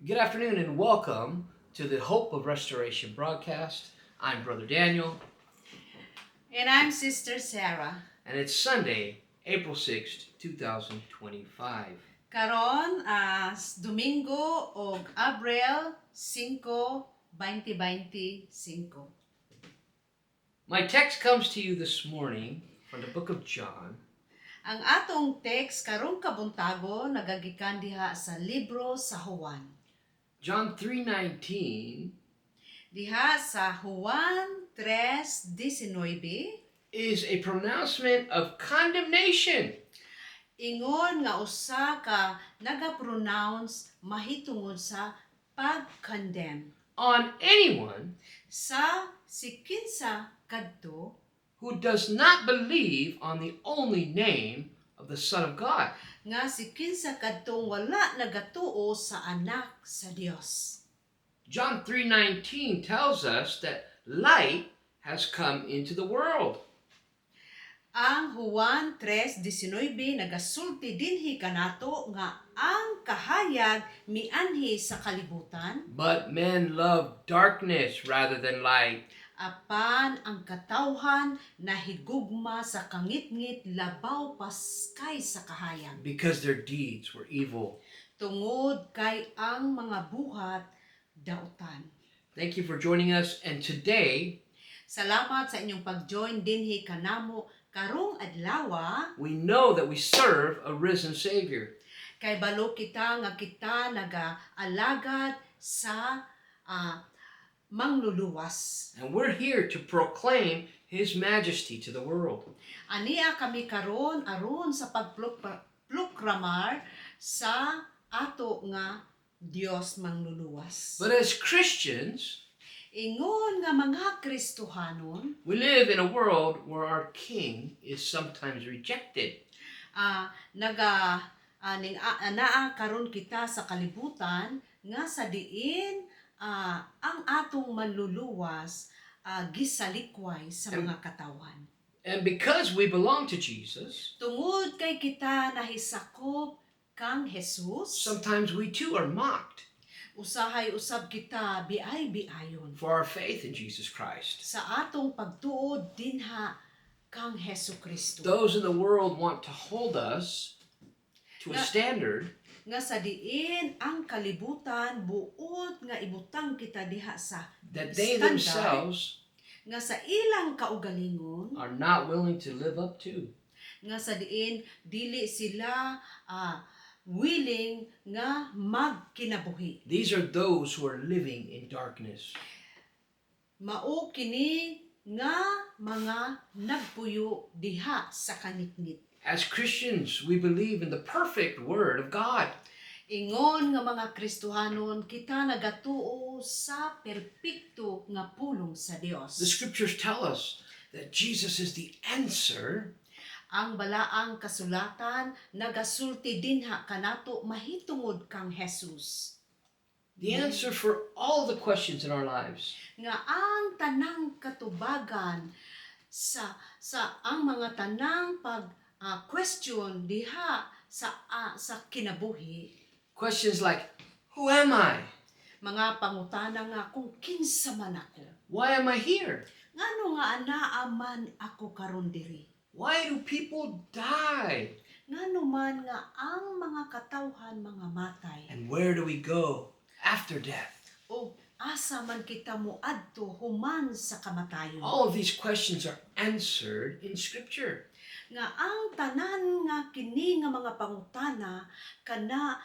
Good afternoon and welcome to the Hope of Restoration broadcast. I'm Brother Daniel. And I'm Sister Sarah. And it's Sunday, April 6th, 2025. Karon Domingo og Abril 5, 2025. My text comes to you this morning from the book of John. Ang atong text karong kabuntago nagagikan diha sa libro sa Juan. John 3:19 Diha sa Juan 3:19 is a pronouncement of condemnation. Ingon nga usa ka naga-pronounce mahitungod sa pag-condemn On anyone sa sikinsa kadto who does not believe on the only name of the Son of God. nga sikinsa kadtong wala nagatuo sa anak sa Dios. John 3:19 tells us that light has come into the world. Ang Juan 3:19 nagasulti dinhi kanato nga ang kahayag mianhi sa kalibutan, But men love darkness rather than light apan ang katawhan nahigugma sa kangitngit labaw paskay sa kahayag. because their deeds were evil. Tungod kay ang mga buhat dautan. Thank you for joining us, and today Salamat sa inyong pag-join dinhi kanamo karong adlaw. we know that we serve a risen Savior. Kay balo kita nga kita nagaalagad sa mangluluwas. And we're here to proclaim His majesty to the world. Ania kami karon aron sa pagproklamar sa ato nga Dios mangluluwas. But as Christians, Ingon nga mga Kristohanon, we live in a world where our King is sometimes rejected. naa karon kita sa kalibutan nga sa diin ang atong manluluwas gisalikway sa mga katawan. And because we belong to Jesus, Tungod kay kita nahisakop kang Jesus, sometimes we too are mocked usahay usab kita biay-biayon for our faith in Jesus Christ. sa atong pagtuod dinha kang Hesukristo. Those in the world want to hold us to a standard Nga sa diin ang kalibutan buot nga ibutang kita diha sa that they standard themselves nga sa ilang kaugalingon, are not willing to live up to. nga sa diin dili sila willing nga magkinabuhi. These are those who are living in darkness. Mao kini nga mga nagpuyo diha sa kanitnit. As Christians, we believe in the perfect Word of God. Ingon nga mga Kristohanon, kita nagatuo sa perpekto nga pulong sa Dios. The scriptures tell us that Jesus is the answer Ang balaang kasulatan nagasulti dinha kanato mahitungod kang Jesus. the answer for all the questions in our lives. Nga ang tanang katubagan sa ang mga tanang question diha sa kinabuhi, Questions like, who am I? mga pangutana nga kung kinsa man ako, Why am I here? ngano nga anaa man ako karon diri, Why do people die? ngano man nga ang mga katawhan mga matay, And where do we go after death? o asa man kita moadto human sa kamatayon. All of these questions are answered in Scripture. Nga ang tanan nga kini nga mga pangutana kana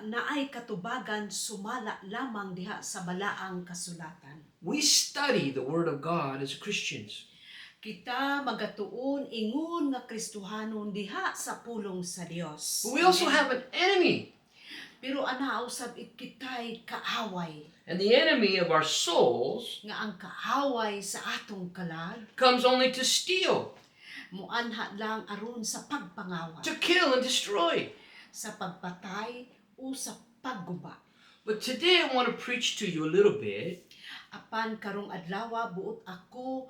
naay katubagan sumala lamang diha sa balaang kasulatan. We study the Word of God as Christians. Kita magatuon ingon nga Kristohanon diha sa pulong sa Dios. But we also have an enemy. Pero ana usab kitay kaaway, And the enemy of our souls nga ang kaaway sa atong kalag comes only to steal, muanha lang aron sa pagpangawa, to kill and destroy. sa pagpatay o sa pagguba. But today I want to preach to you a little bit Apan karong adlaw buot ako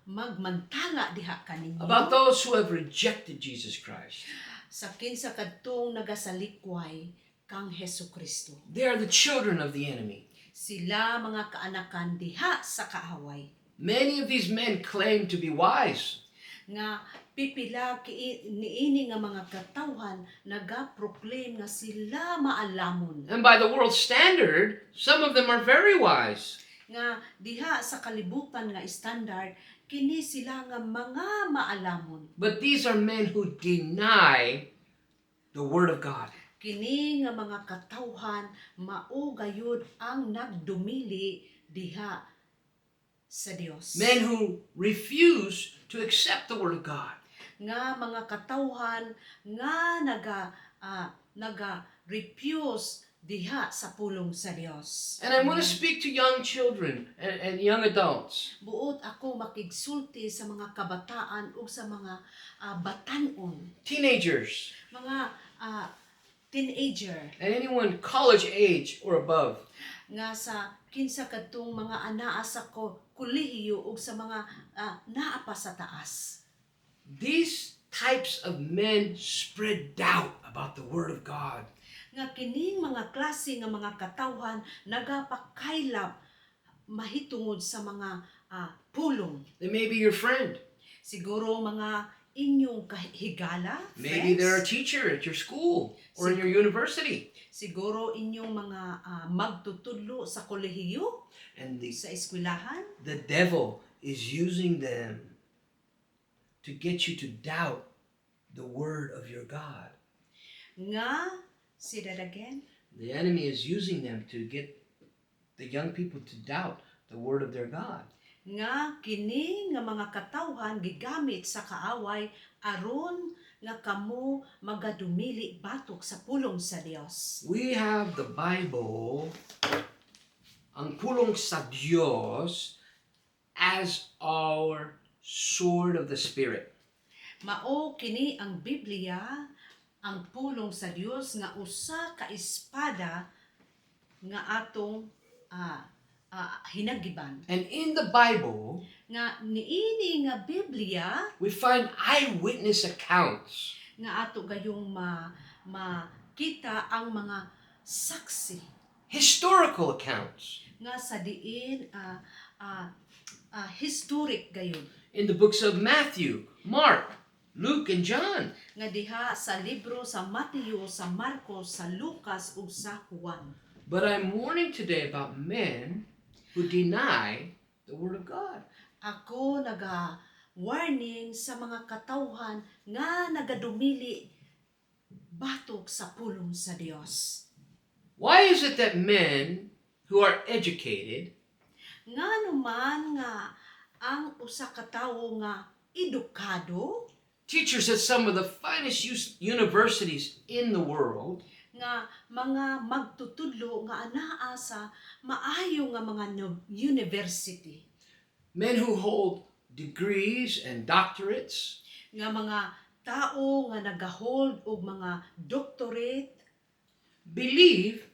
magmantala diha kaninyo about those who have rejected Jesus Christ. sa kinsa kadtong nagasalikway kang Hesus Kristo. They are the children of the enemy. Sila mga kaanakan diha sa kaaway. Many of these men claim to be wise. Nga pipila niini nga mga katawhan nagaproclaim nga sila maalamon. And by the world's standard, some of them are very wise. Nga diha sa kalibutan nga standard kini sila nga mga maalamon. But these are men who deny the Word of God. Kini nga mga katawhan mao gayud ang nagdumili diha sa Dios. Men who refuse to accept the Word of God. Nga mga katawhan nga naga refuse diha sa pulong sa Dios. And I want to speak to young children and young adults. Buot ako makigsulti sa mga kabataan o sa mga batanon, Teenagers, mga teenager and anyone college age or above. nga sa kinsa kadtong mga anaa sa kolehiyo o sa mga naa pa sa taas. These types of men spread doubt about the Word of God. Nga kining mga klase nga mga katawhan nagapakaylap mahitungod sa mga pulong. They may be your friend. Siguro mga inyong higala, Maybe they're a friends. teacher at your school or in your university. Siguro inyong mga magtutudlo sa kolehiyo, And sa eskwelahan. the devil is using them to get you to doubt the Word of your God. Nga, say that again, The enemy is using them to get the young people to doubt the Word of their God. nga kini nga mga katawhan gigamit sa kaaway aron nga kamo magadumili batok sa pulong sa Dios. We have the Bible, ang pulong sa Diyos, as our sword of the Spirit. Mao kini ang Biblia, ang pulong sa Dios nga usa ka espada nga atong hinagiban. And in the Bible, Nga niini nga Biblia we find eyewitness accounts nga ato gayong makita ang mga saksi historical accounts nga sa diin historic gayon in the books of Matthew, Mark, Luke, and John. nga diha sa libro sa Mateo, sa Marcos, sa Lucas ug sa Juan. But I'm warning today about men who deny the Word of God. Ako warning sa mga katawhan nga nagadumili batok sa pulong sa Dios. Why is it that men who are educated Nga naman nga ang usa ka tawo nga edukado, teachers at some of the finest universities in the world nga mga magtutudlo nga anaa sa maayo nga mga university, men who hold degrees and doctorates, nga mga tao nga nagahold og mga doctorate, believe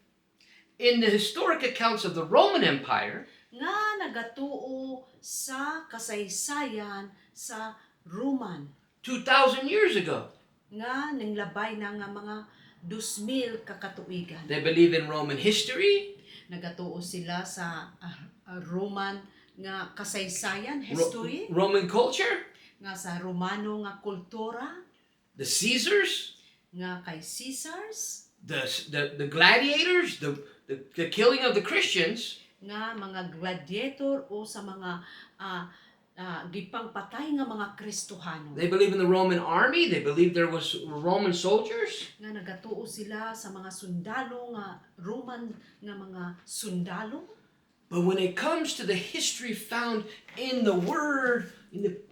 in the historic accounts of the Roman Empire nga nagatuo sa kasaysayan sa Roman 2,000 years ago. nga ninglabay na nga mga 2,000 kakatuigan. They believe in Roman history, Nagatuo sila sa Roman nga kasaysayan, history, Roman culture, nga sa Romano nga kultura, the Caesars, nga kay Caesars, the gladiators, the killing of the Christians, nga mga gladiator o sa mga gipangpatay nga mga Kristohano. they believe in the Roman army, they believe there was Roman soldiers. Nga nagatuo sila sa mga sundalo nga Roman nga mga sundalo. But when it comes to the history found in the Word,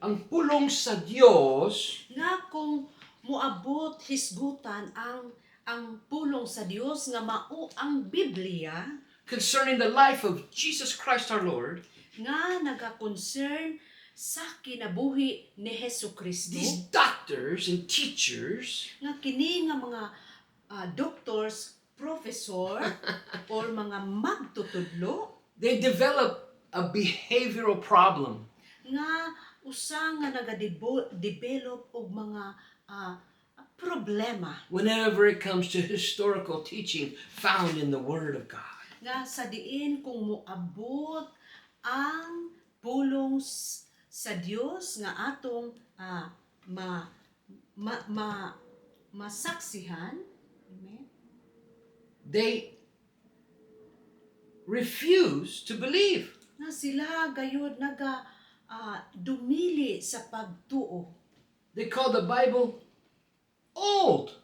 ang pulong sa Diyos, Nga kung muabot hisgutan ang pulong sa Dios nga mao ang Biblia, concerning the life of Jesus Christ our Lord, nga naga-concern sa kinabuhi ni Hesukristo, these doctors and teachers nga kini nga mga doctors, professor, or mga magtutudlo, they develop a behavioral problem. nga usa nga naga-develop og mga problema whenever it comes to historical teaching found in the Word of God. nga sa diin kung moabot ang pulong sa Dios nga atong masaksihan. Amen. They refuse to believe. Nga sila gayud dumili sa pagtuo. They call the Bible old.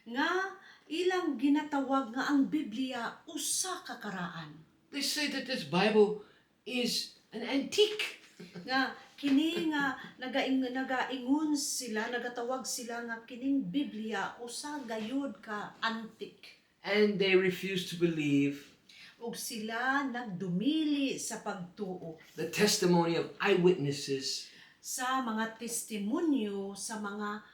Nga ilang ginatawag nga ang Biblia usa ka karaan. They say that this Bible is an antique. Nga kini nga nagaingon sila, nagatawag sila nga kining Biblia usa gayud ka antique. And they refuse to believe Ug sila nagdumili sa pagtuo the testimony of eyewitnesses sa mga testimonyo sa mga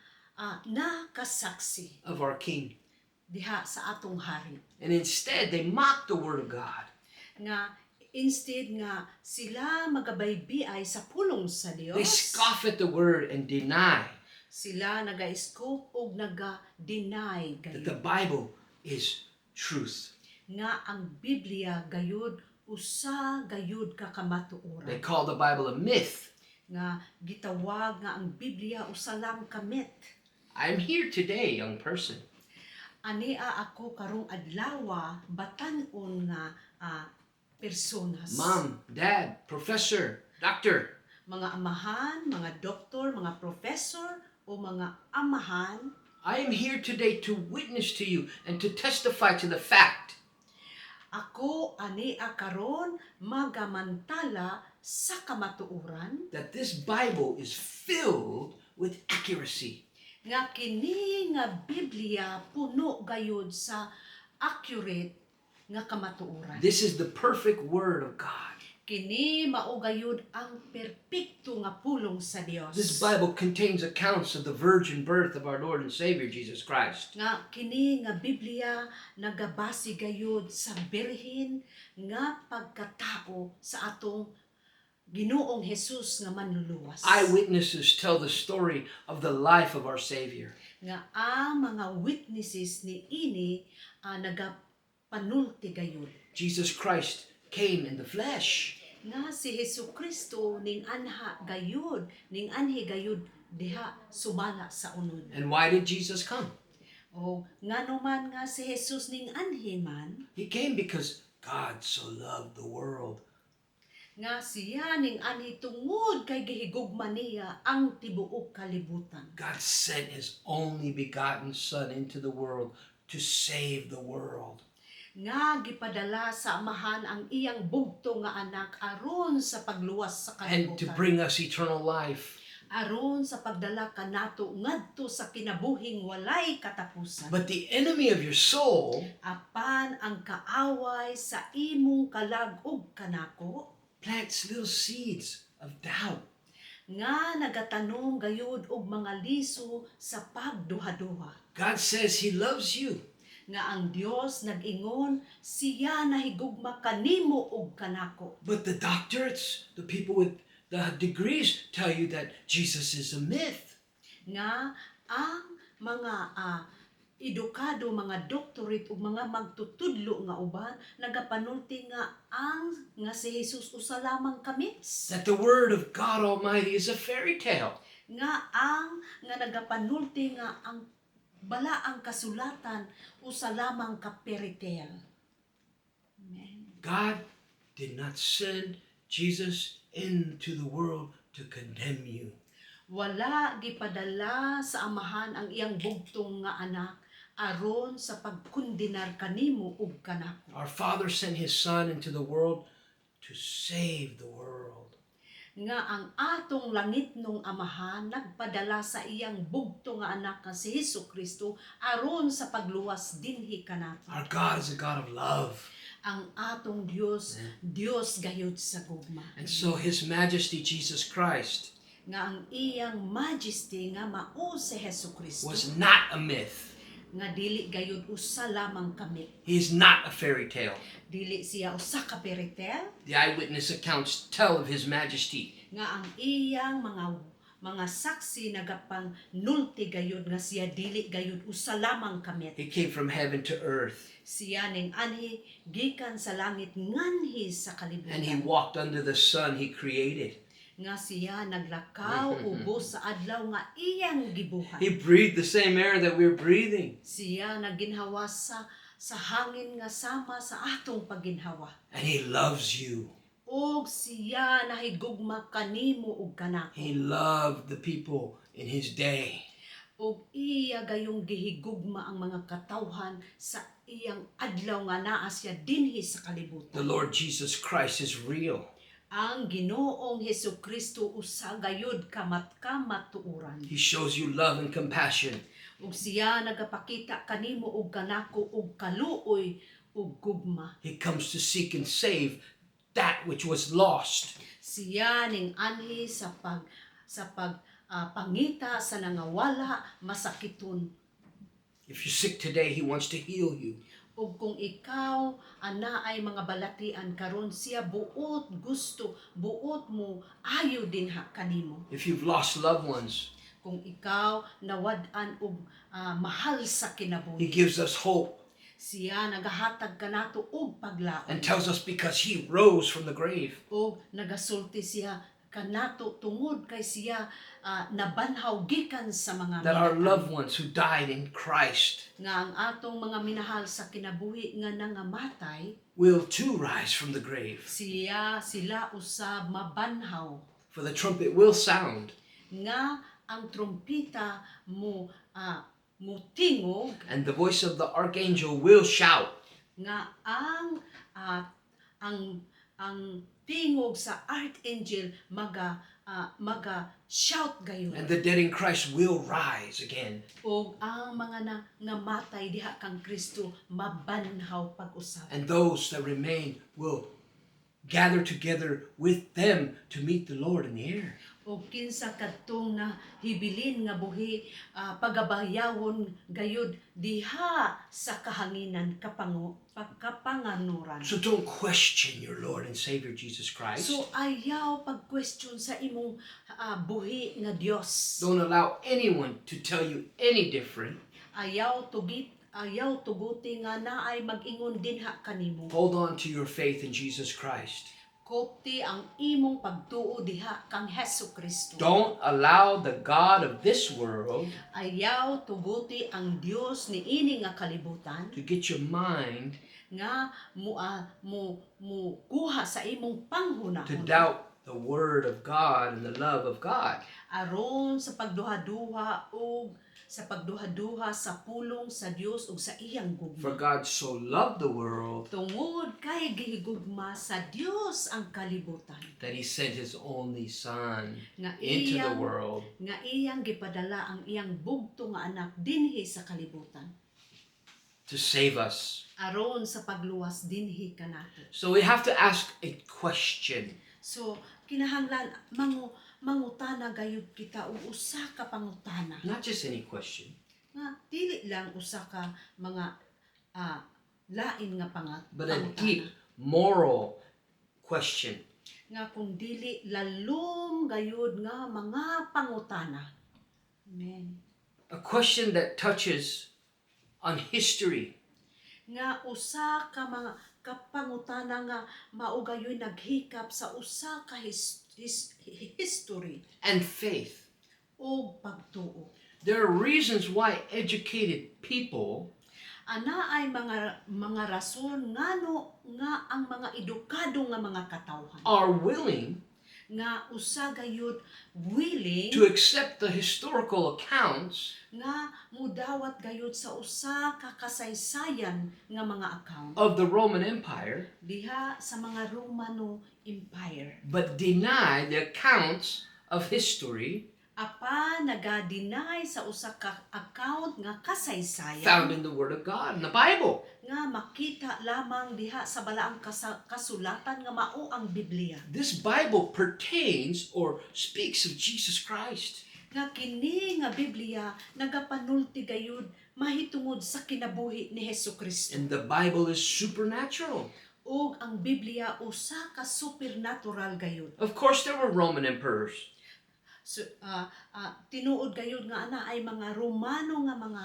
nakasaksi of our King. diha sa atong hari. And instead, they mock the Word of God. Nga instead nga sila magabaybiay sa pulong sa They Dios, scoff at the Word and deny sila naga-scope ug naga-deny that the gayud Bible is truth. nga ang Biblia gayud usa gayud ka They kamatuoran. call the Bible a myth. Nga gitawag nga ang Biblia usa lang ka myth. I'm here today, young person, Ania ako karong adlaw batan-on nga personas. mom, dad, professor, doctor. Mga amahan, mga doktor, mga professor o mga amahan. I am here today to witness to you and to testify to the fact Ako ania karon magamantala sa kamatuoran that this Bible is filled with accuracy. nga kini nga Biblia puno gayud sa accurate nga kamatuoran. This is the perfect Word of God. Kini mao gayud ang perpekto nga pulong sa Dios. This Bible contains accounts of the virgin birth of our Lord and Savior, Jesus Christ. Nga kini nga Biblia nagabase gayud sa birhen nga pagkatao sa atong Ginoong Jesus nga manluluwas. Eyewitnesses tell the story of the life of our Savior. Nga ang mga witnesses ni ini nagapanulti gayud. Jesus Christ came in the flesh. Nga si Hesukristo ning anhi gayud diha sumala sa unod. And why did Jesus come? O ngano man nga si Jesus ning anhi man, He came because God so loved the world nga siya ning anhi tungod kay gihigugma niya ang tibuok kalibutan. God sent His only begotten Son into the world to save the world. Nga gipadala sa amahan ang iyang bugto nga anak aron sa pagluwas sa And to kalibutan. bring us eternal life. Aron sa pagdala kanato ngadto sa kinabuhing walay katapusan. But the enemy of your soul Apan ang kaaway sa imong kalag ug kanako plants little seeds of doubt. nga nagatanom gayud og mga liso sa pagduha-duha. God says He loves you. Nga ang Dios nag-ingon siya nahigugma kanimo ug kanako. But the doctorates, the people with the degrees tell you that Jesus is a myth. Nga ang mga edukado, mga doctorate ug mga magtutudlo nga uban nagapanulti nga si Jesus usa lamang ka myths. That the Word of God Almighty is a fairy tale. Nga nagapanulti nga ang balaang kasulatan usa lamang ka fairy tale. Amen. God did not send Jesus into the world to condemn you. Wala gipadala sa amahan ang iyang bugtong nga anak aron sa pagkundinar kanimo ug kanako. Our Father sent His Son into the world to save the world. Nga ang atong langitnong amahan nagpadala sa iyang bugto nga anak nga si Hesukristo aron sa pagluwas dinhi kanato. Our God is a God of love. Ang atong Dios, Dios gayud sa gugma. And so His Majesty Jesus Christ Nga ang iyang majesty nga mao si Hesukristo was not a myth. nga dili gayud usa lamang kami. He is not a fairy tale. Dili siya usa ka fairy tale The eyewitness accounts tell of His Majesty. nga ang iyang mga mga saksi nagapang nulti gayud nga siya dili gayud usa lamang kamit. He came from heaven to earth, Siya ning anhi gikan sa langit nganhi sa and he kalibutan. walked under the sun he created. Nga siya naglakaw ubos sa adlaw nga iyang gibuhat. He breathed the same air that we're breathing, Siya naginhawa sa hangin nga sama sa atong paginhawa. and he loves you. Og siya nahigugma kanimo ug kanako. He loved the people in his day. Og iya gayong gihigugma ang mga katawhan sa iyang adlaw nga naa siya dinhi sa The kalibutan. Lord Jesus Christ is real. Ang Ginoong Hesukristo usa gayud kamat-kamat tuuran. He shows you love and compassion. Ug siya nagapakita kanimo ug kanako og kaluoy ug gugma. He comes to seek and save that which was lost. Siya ning anhi sa pangita sa nangawala masakiton. If you're sick today, he wants to heal you. Ug kung ikaw ana ay mga balatian karon siya buot gusto buot mo ayo din ha kanimo. If you've lost loved ones, Kung ikaw nawad-an og mahal sa he kinabuhi, gives us hope siya nagahatag kanato og paglaom. and tells us because he rose from the grave. O nagasulti siya kanato tungod kay siya nabanhaw gikan sa mga That our minatay. loved ones who died in Christ Nga ang atong mga minahal sa kinabuhi nga nangamatay, will too rise from the grave. sila usab mabanhaw. For the trumpet will sound, Nga ang trumpita mo tingog, and the voice of the archangel will shout. nga ang tingog sa archangel maga shout gayon. And the dead in Christ will rise again. Og ang mga namatay diha kang Kristo mabanhaw pag-usab. And those that remain will gather together with them to meet the Lord in the air. O kinsa kadtong na hibilin nga buhi pagabayawon gayud diha sa kahanginan kapanganuran. So don't question your Lord and Savior Jesus Christ. So ayaw pag-question sa imong buhi nga Dios. Don't allow anyone to tell you any different. Ayaw tuguti nga naay mag-ingon dinha kanimo. Hold on to your faith in Jesus Christ. Kopti ang imong pagtuo diha kang Hesukristo. Don't allow the God of this world Ayaw tuguti ang Dios ni ini nga kalibutan to get your mind nga mo kuha sa imong to panghunahon doubt the Word of God and the love of God. aron sa pagduha-duha sa pulong sa Dios ug sa iyang For gugma. God so loved the world Tungod kay gihigugma sa Dios ang kalibutan that He sent His only Son nga into the iyang world gipadala ang iyang bugto nga anak dinhi sa kalibutan to save us. aron sa pagluwas dinhi kanato. So we have to ask a question. So kinahanglan mangutana gayud kita og usa ka pangutana Not just any question. nga dili lang usa ka mga lain nga But a pangutana deep moral question. nga kung dili lalom gayud nga mga pangutana. Amen. A question that touches on history, Nga usa ka mga kapangutana nga mao gayoy naghikap sa usa ka history and faith. o pagtuo. There are reasons why educated people Ana ay mga rason ngano nga ang mga edukado nga mga katawhan are willing nga usa gayud willing to accept the historical accounts nga mudawat gayud sa usa ka kasaysayan nga mga account of the Roman Empire, diha sa mga Romano Empire. but deny the accounts of history Apa naga-deny sa usa ka account nga kasaysayan found in the Word of God, in the Bible. nga makita lamang diha sa balaang kasulatan nga mao ang Biblia. This Bible pertains or speaks of Jesus Christ. Nga kini nga Biblia nagapanulti gayud mahitungod sa kinabuhi ni Hesukristo. And the Bible is supernatural. Ug ang Biblia usa ka supernatural gayud. Of course, there were Roman emperors. tinuod gayud nga ana ay mga Romano nga mga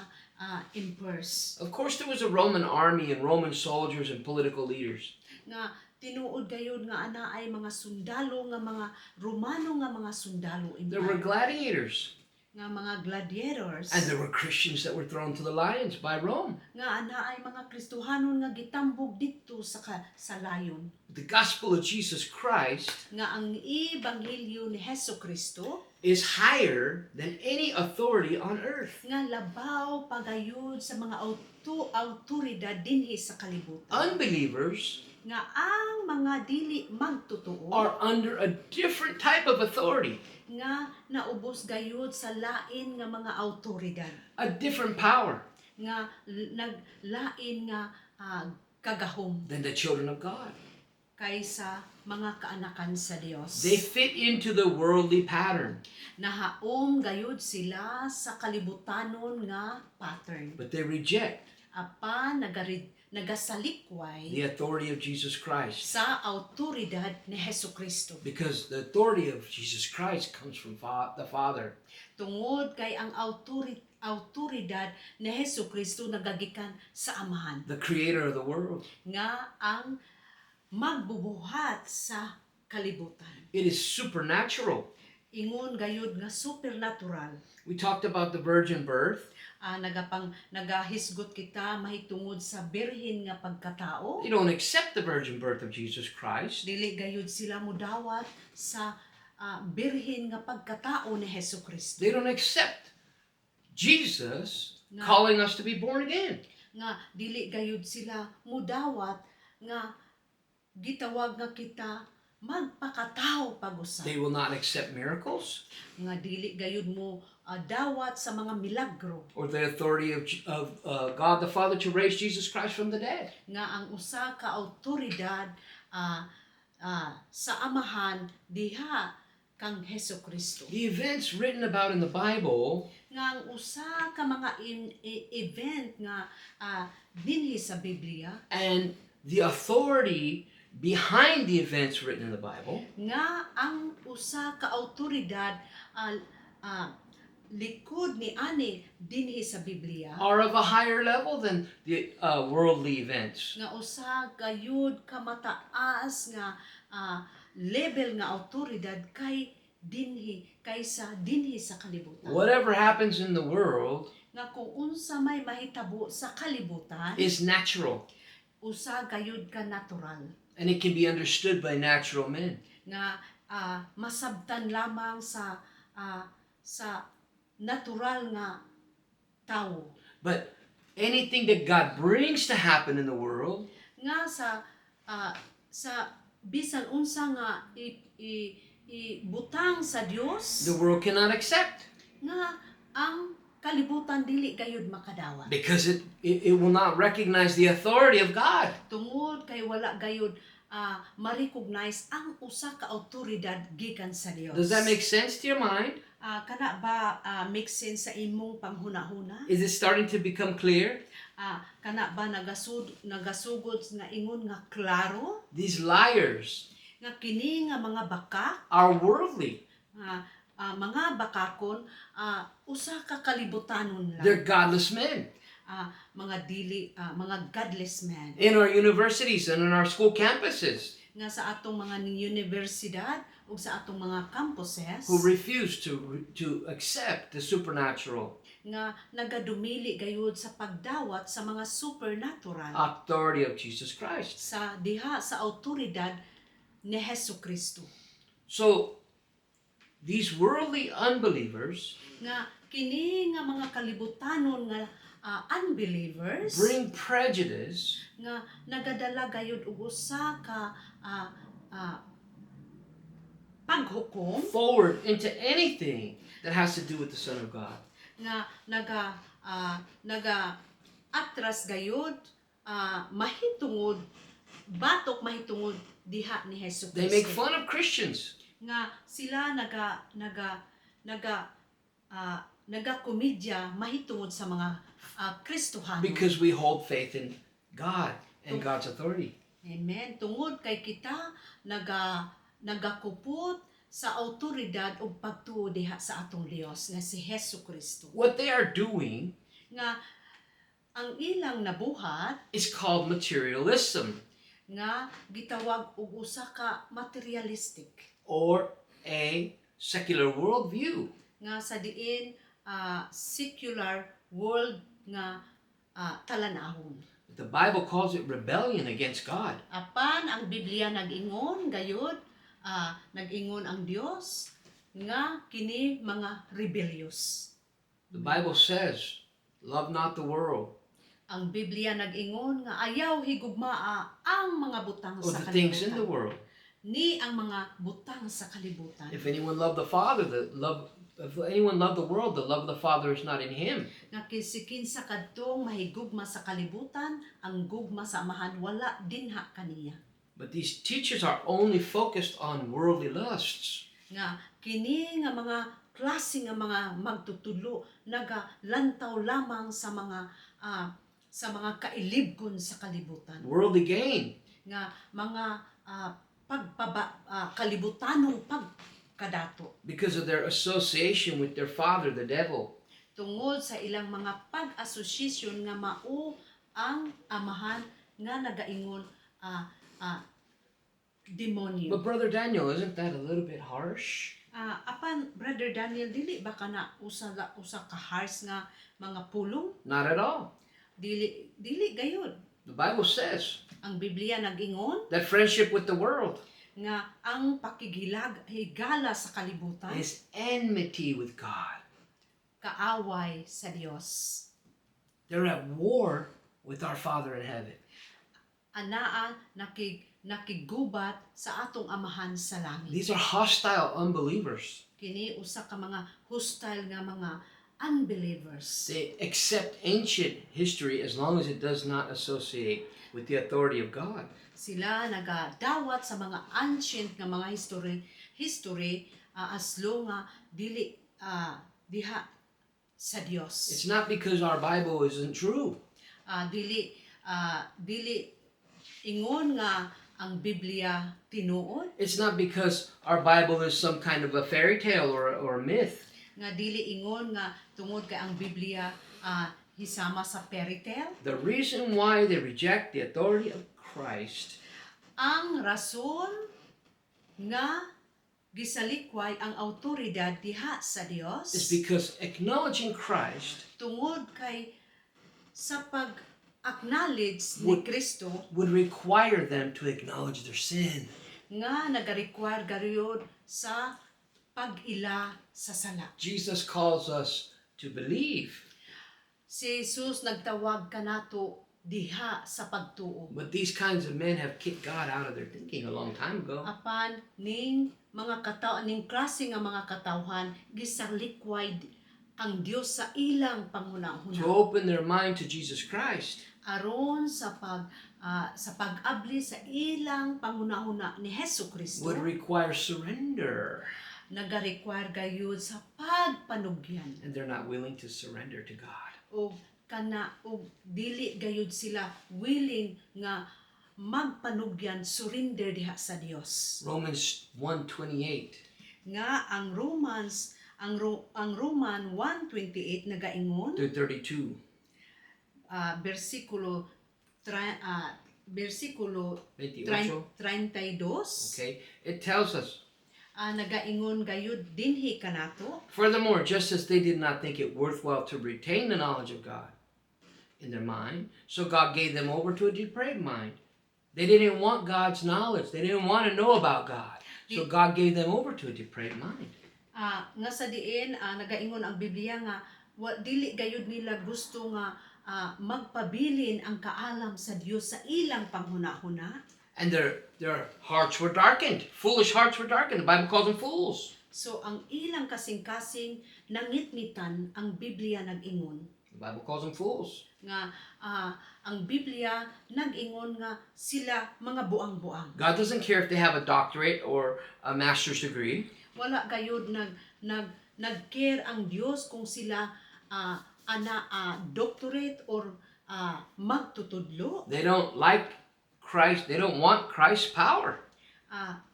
emperors. Of course, there was a Roman army and Roman soldiers and political leaders. Nga tinuod gayud nga ana ay mga sundalo nga mga Romano nga mga sundalo There were gladiators. nga mga gladiators. And there were Christians that were thrown to the lions by Rome. Nga ana ay mga Kristohanon nga gitambog didto sa layon. The gospel of Jesus Christ Nga ang ebanghelyo ni Hesukristo is higher than any authority on earth. nga labaw pagayud sa mga awtoridad dinhi sa kalibutan. Unbelievers Nga ang mga dili magtotoo are under a different type of authority, nga naubos gayud sa lain nga mga awtoridad a different power nga naglain nga kagahom than the children of God. kaysa mga kaanakan sa Dios. They fit into the worldly pattern, Nahaom gayud sila sa kalibutanon nga pattern. but they reject Apan nagasalikway the authority of Jesus Christ, sa awtoridad ni Hesukristo. because the authority of Jesus Christ comes from the Father. Tungod kay ang awtoridad ni Hesukristo nagagikan sa Amahan The creator of the world. nga ang magbubuhat sa kalibutan. It is supernatural. Ingon gayud nga supernatural. We talked about the virgin birth. Nagahisgot kita mahitungod sa birhen nga pagkatao. They don't accept the virgin birth of Jesus Christ. Dili gayud sila mudawat sa birhen nga pagkatao ni Hesukristo. They don't accept Jesus calling us to be born again. Nga dili gayud sila mudawat nga gitawag nga kita magpakatao pag-usab. They will not accept miracles Nga dili gayud mo dawat sa mga milagro. or the authority of God the Father to raise Jesus Christ from the dead. Nga ang usa ka awtoridad sa Amahan diha kang Hesukristo. The events written about in the Bible Nga ang usa ka mga event nga dinhi sa Biblia and the authority behind the events written in the Bible nga ang usa ka awtoridad likod ni ani dinhi sa Biblia are of a higher level than the worldly events. nga usa gayud ka mataas nga level nga awtoridad kaysa dinhi sa kalibutan. Whatever happens in the world Nga kung unsa may mahitabo sa kalibutan is natural, usa gayud ka natural and it can be understood by natural men. nga masabtan lamang sa natural nga tao. But anything that God brings to happen in the world Nga sa bisan unsa nga ibutang sa Dios the world cannot accept, nga ang kalibutan dili gayud makadawat. because it will not recognize the authority of God. Tungod kay wala gayud ma-recognize ang usa ka awtoridad gikan sa Dios. Does that make sense to your mind? Kana ba make sense sa imong panghuna-huna? Is it starting to become clear? Kana ba nagasugod nga ingon nga klaro These liars nga kini nga mga baka are worldly. mga bakakon usa ka kalibutanon lang. They're godless men. Mga godless men In our universities and in our school campuses nga sa atong mga universidad ug sa atong mga campuses who refuse to accept the supernatural nga nagadumili gayud sa pagdawat sa mga supernatural authority of Jesus Christ. sa diha sa awtoridad ni Hesukristo. So these worldly unbelievers Nga kini nga mga kalibutanon nga unbelievers bring prejudice nga nagadala gayud og usa ka paghukom forward into anything that has to do with the Son of God. nga naga atras gayud mahitungod mahitungod diha ni Hesukristo. They make fun of Christians. Nga sila nagakomedya mahitungod sa mga Kristohano. Because we hold faith in God and God's authority. Amen. Tungod kay kita nagakupot sa autoridad ug pagtuo diha sa atong Dios nga si Hesukristo. What they are doing Nga ang ilang nabuhat is called materialism nga gitawag og usa ka materialistic or a secular worldview. nga sa diin secular world nga talan-ahon. The Bible calls it rebellion against God. Apan ang Biblia nag-ingon gayud nag-ingon ang Dios nga kini mga rebellious. The Bible says, love not the world Ang Biblia nag-ingon nga ayaw higugmaa ang mga butang or sa the things in the kalibutan. world. Ni ang mga butang sa kalibutan. If anyone love the Father, if anyone love the world, the love of the Father is not in him. Nga kinsa kadtong mahigugma sa kalibutan, ang gugma sa amahan wala dinha kaniya. But these teachers are only focused on worldly lusts. Nga kini nga mga klase nga mga magtutulo nagalantaw lamang sa mga kailibgon sa kalibutan. Worldly gain. Nga mga kalibutanong pagkadato Because of their association with their father, the devil. tungod sa ilang mga pag-asosasyon nga mao ang amahan nga nagaingon demonyo. But Brother Daniel, isn't that a little bit harsh? Apan Brother Daniel dili ba kana usa ka harsh nga mga pulong? Not at all. Dili gayud. The Bible says Ang Biblia nag-ingon that friendship with the world nga ang higala sa kalibutan is enmity with God. kaaway sa Dios. They're at war with our Father in heaven. Anaa nakigubat sa atong amahan sa langit. These are hostile unbelievers. Kini usa ka mga hostile nga mga unbelievers. They accept ancient history as long as it does not associate with the authority of God. Sila nagadawat sa mga ancient nga mga history as long nga dili diha sa Dios. It's not because our Bible isn't true. Dili ingon nga ang Biblia tinuod, It's not because our Bible is some kind of a fairy tale or a myth. nga dili ingon nga tungod kay ang Biblia hisama sa fairy tale. The reason why they reject the authority of Christ Ang rason nga gisalikway ang autoridad diha sa Dios is because acknowledging Christ tungod kay sa pag-acknowledge ni Kristo would require them to acknowledge their sin. nga nagarequire gayud sa pag-ila sa sala. Jesus calls us to believe, Si Jesus nagtawag kanato diha sa pagtuo. but these kinds of men have kicked God out of their thinking a long time ago. Apan ning klase nga mga katawhan gisalikway ang Dios sa ilang To panghunahuna open their mind to Jesus Christ. aron sa pag-abli sa ilang panghunahuna ni Hesukristo Would require surrender, nagarequire gayud sa pagpanugyan and they're not willing to surrender to God. o dili gayud sila willing nga magpanugyan surrender diha sa Dios. Romans 1:28 Nga ang Roman 1:28 nagaingon to 32. versikulo 28. 32 Okay, it tells us, nagaingon gayud dinhi kanato furthermore, just as they did not think it worthwhile to retain the knowledge of God in their mind, so God gave them over to a depraved mind. They didn't want God's knowledge. They didn't want to know about God. So God gave them over to a depraved mind. nga sa diin nagaingon ang Biblia nga dili gayud nila gusto nga magpabilin ang kaalam sa Dios sa ilang panghunahuna. And their hearts were darkened. Foolish hearts were darkened. The Bible calls them fools. So ang ilang kasing-kasing nangitngitan ang Biblia nag-ingon The Bible calls them fools. nga ang Biblia nag-ingon nga sila mga buang-buang. God doesn't care if they have a doctorate or a master's degree. Wala gayud nag-care ang Dios kung sila doctorate or magtutudlo. They don't like Christ. They don't want Christ's power.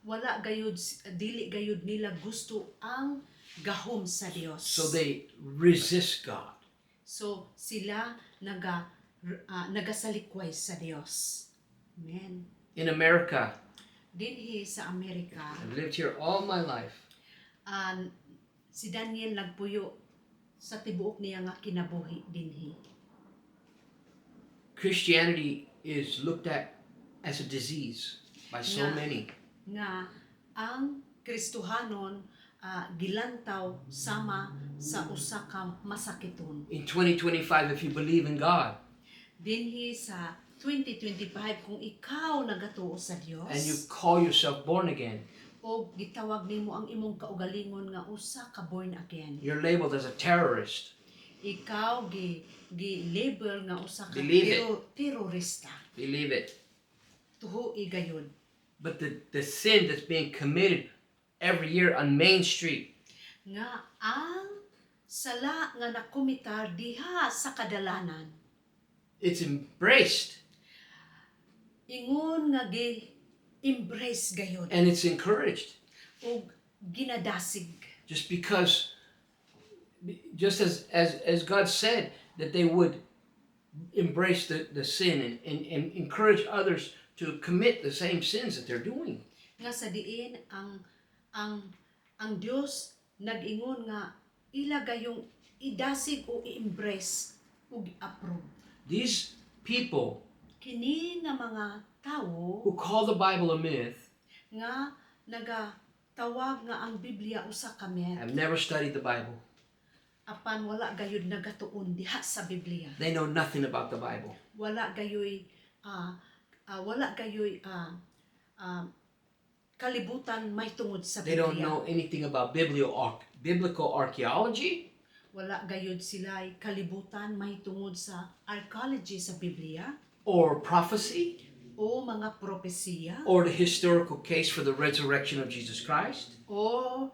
wala gayud dili gayud nila gusto ang gahom sa Dios. So they resist God. So sila nagasalikway sa Dios. Amen. In America, Dinhi sa Amerika, I've lived here all my life. si Daniel nagpuyo sa tibuok niya nga kinabuhi dinhi. Christianity is looked at as a disease by so Yeah. many. Nga ang Kristohanon gilantaw sama sa usa ka masakiton. In 2025, if you believe in God Dinhi sa 2025 kung ikaw nagatuo sa Dios and you call yourself born again, o gitawag nimo ang imong kaugalingon nga usa ka born again, you're labeled as a terrorist. ikaw gi-label nga usa ka Believe it. terorista. Believe it. Tuho igayod. But the sin that's being committed every year on Main Street, Nga ang sala nga nakumitar diha sa kadalanan, it's embraced ingon nga gi-embrace gayod and it's encouraged. o ginadasig. Just as God said that they would embrace the sin and encourage others to commit the same sins that they're doing. Nga sa diin ang Dios nag-ingon nga ila gayong idasig o i-embrace o i-approve. These people Kini nga mga tawo who call the Bible a myth nga nagatawag nga ang Biblia usa ka myth, have never studied the Bible. apan wala gayud nagatuon diha sa Biblia. They know nothing about the Bible. Wala gayoy kalibutan may tungod sa They don't Biblia. know anything about biblical archaeology, Wala gayud sila kalibutan may tungod sa archaeology sa Biblia or prophecy, o mga propesiya or the historical case for the resurrection of Jesus Christ. or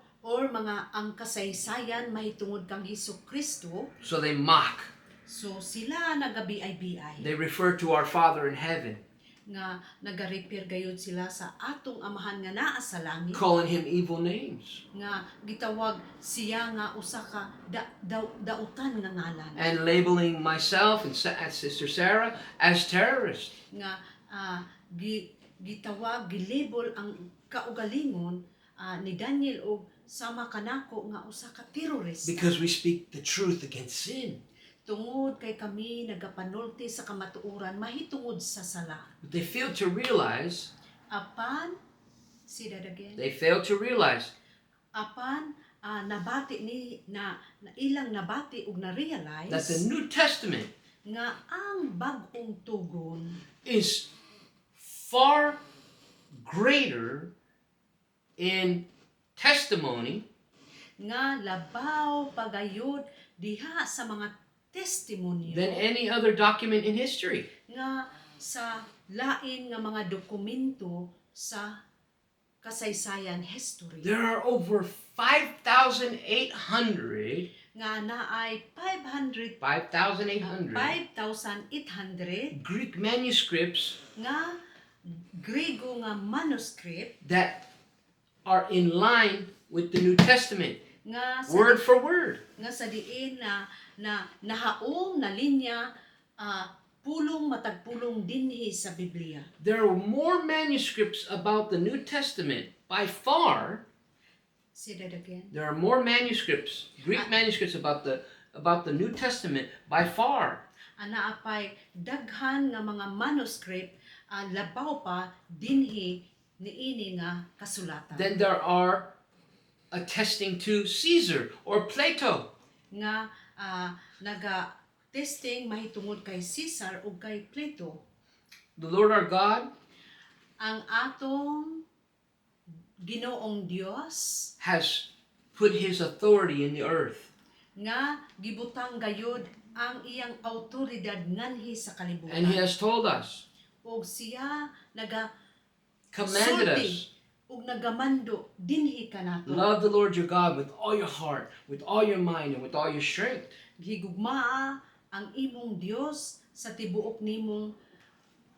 mga ang kasaysayan may tungod kang Hesukristo. So they mock. So sila nagabiay-biay They refer to our Father in heaven, nga nagarepair gayud sila sa atong amahan nga naa sa langit, calling him evil names nga gitawag siya nga usa ka dautan nga ngalan, and labeling myself and Sister Sarah as terrorists. nga gitawag gilabel ang kaugalingon ni Daniel o sama kanako nga usa ka terorista. Because we speak the truth against sin. Tungod kay kami nagapanulti sa kamatuoran mahitungod sa sala. But they fail to realize, Apan see that again. they fail to realize Apan nabati na ilang nabati ug na-realize that the New Testament nga ang bag-ong tugon is far greater in testimony nga labaw pagayod diha sa mga testimonyo than any other document in history. nga sa lain nga mga dokumento sa kasaysayan history. There are over 5,800 Nga naay 500 5,800 5,800 Greek manuscripts nga Grego nga manuscript that are in line with the New Testament, nga sa word for word. sa diin na nahaong na linya pulong matag pulong dinhi sa Biblia. There are more manuscripts about the New Testament by far. Say that again. There are more manuscripts, Greek manuscripts about the New Testament by far Ana apay daghan nga mga manuscript labaw pa dinhi niini nga kasulatan. than there are attesting to Caesar or Plato. Nga naga testing mahitungod kay Caesar ug kay Plato. The Lord our God Ang atong Ginoong Dios has put his authority in the earth. nga gibutang gayud ang iyang awtoridad nganhi sa kalibutan. And he has told us, Ug siya commanded sulti us, ug nagamando dinhi kanato. love the Lord your God with all your heart, with all your mind, and with all your strength. Higugmaa ang imong Dios sa tibuok nimong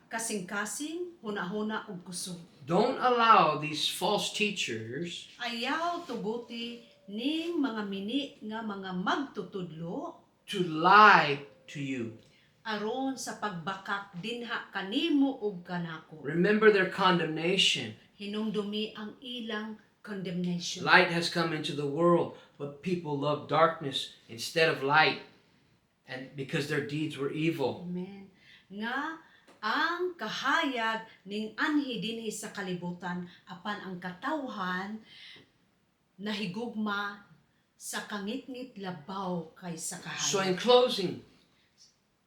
kasing-kasing, huna-huna ug kusog. Don't allow these false teachers Ayaw tuguti ning mga mini nga mga magtutudlo to lie to you. aron sa pagbakak dinha kanimo ug kanako. Remember their condemnation. Hinumdumi ang ilang condemnation. Light has come into the world, but people love darkness instead of light, and because their deeds were evil. Amen. Nga ang kahayag ning anhi dinhi sa kalibutan apan ang katawhan nahigugma sa kangit-ngit labaw kaysa So kahayag. in closing,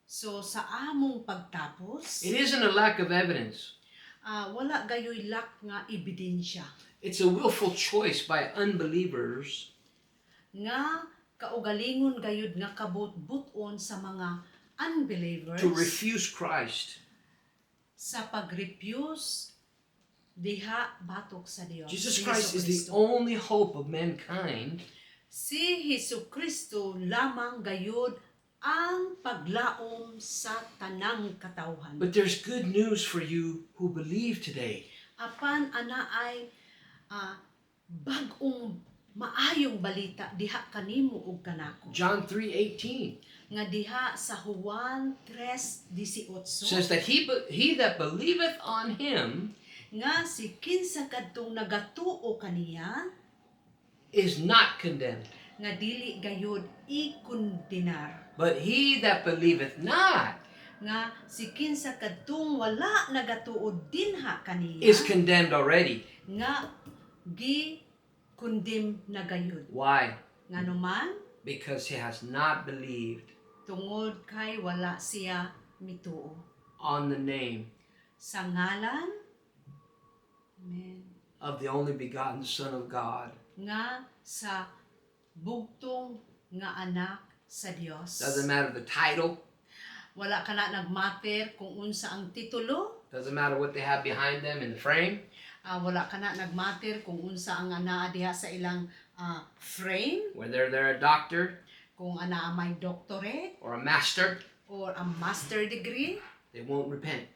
So sa among pagtapos, it isn't a lack of evidence. wala gayoy lak nga ebidensya It's a willful choice by unbelievers nga kaugalingon gayud nga kabut-buton sa mga unbelievers to refuse Christ. sa pag-refuse diha batok sa Dios. Jesus si Christ is the Jesucristo. only hope of mankind. Si Jesucristo lamang gayud ang paglaom sa tanang katawhan. But there's good news for you who believe today. Apan ana ay bag-ong maayong balita diha kanimo ug kanako. John 3:18 Nga diha sa Juan 3:18 says that he that believeth on him nga si kinsa kadtong nagatuo kaniya is not condemned. nga dili gayud ikondenar. But he that believeth not Nga si kinsa kadtong wala nagatuo dinha kaniya is condemned already. nga gi-condemn na gayud. Why? Nganuman Because he has not believed tungod kay wala siya mituo on the name sa ngalan Amen. of the only begotten Son of God. Nga sa bugtong nga anak sa Dios. Doesn't matter the title, Wala ka na nagmatter kung unsa ang titulo. doesn't matter what they have behind them in the frame. Wala ka na nagmatter kung unsa ang anaa diha sa ilang frame. Whether they're a doctor Kung anaa may doctorate or a master, or a master degree. they won't repent.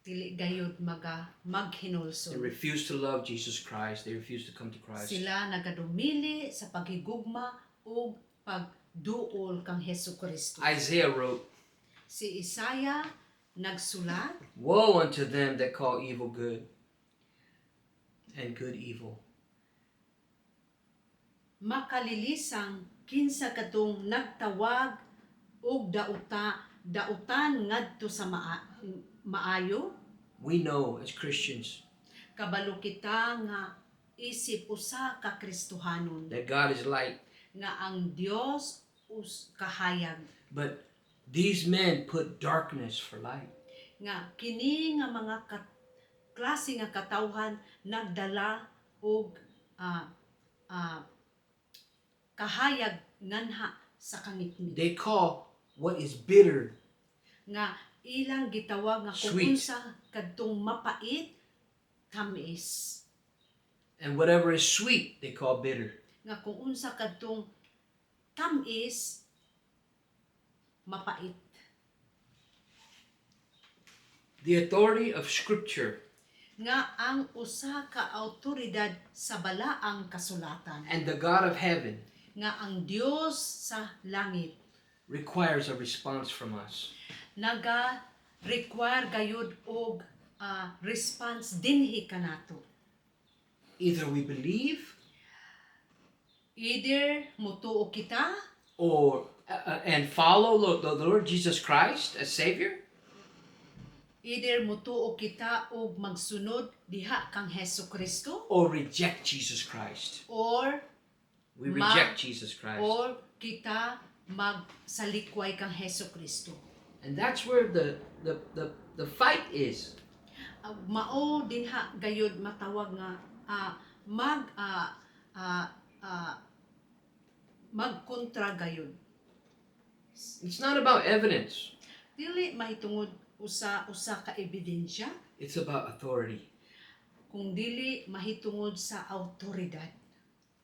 Dili gayud They maghinulsol. refuse to love Jesus Christ. They refuse to come to Christ. Sila nagadumili sa paghigugma o pagduol kang Hesukristo. Isaiah wrote, Si Isaiah nagsulat, "Woe unto them that call evil good and good evil." makalilisang kinsa kadtong nagtawag og dautan ngadto sa maayo. We know as Christians Kabalo kita nga isip usa ka Kristohanon that God is light, nga ang Dios kahayag, but these men put darkness for light. nga kini nga mga klase nga katawhan nagdala og kahayag nganha sa kangitngit. They call what is bitter Nga ilang gitawag nga kung Sweet. unsa kadtong mapait tamis. and whatever is sweet they call bitter. Nga kung unsa kadtong tamis mapait. The authority of Scripture Nga ang usa ka awtoridad sa balaang kasulatan and the God of heaven nga ang Dios sa langit requires a response from us. require gayud og response dinhi kanato. Either we believe Either mutuo kita or and follow the Lord Jesus Christ as Savior, either mutuo kita og magsunod diha kang Hesukristo or reject Jesus Christ. or We Ma- reject Jesus Christ. or kita magsalikway kang Hesukristo. And that's where the fight is. Mao dinha gayud matawag nga magkontra gayud. It's not about evidence. Dili mahitungod usa ka ebidensya, It's about authority kung dili mahitungod sa awtoridad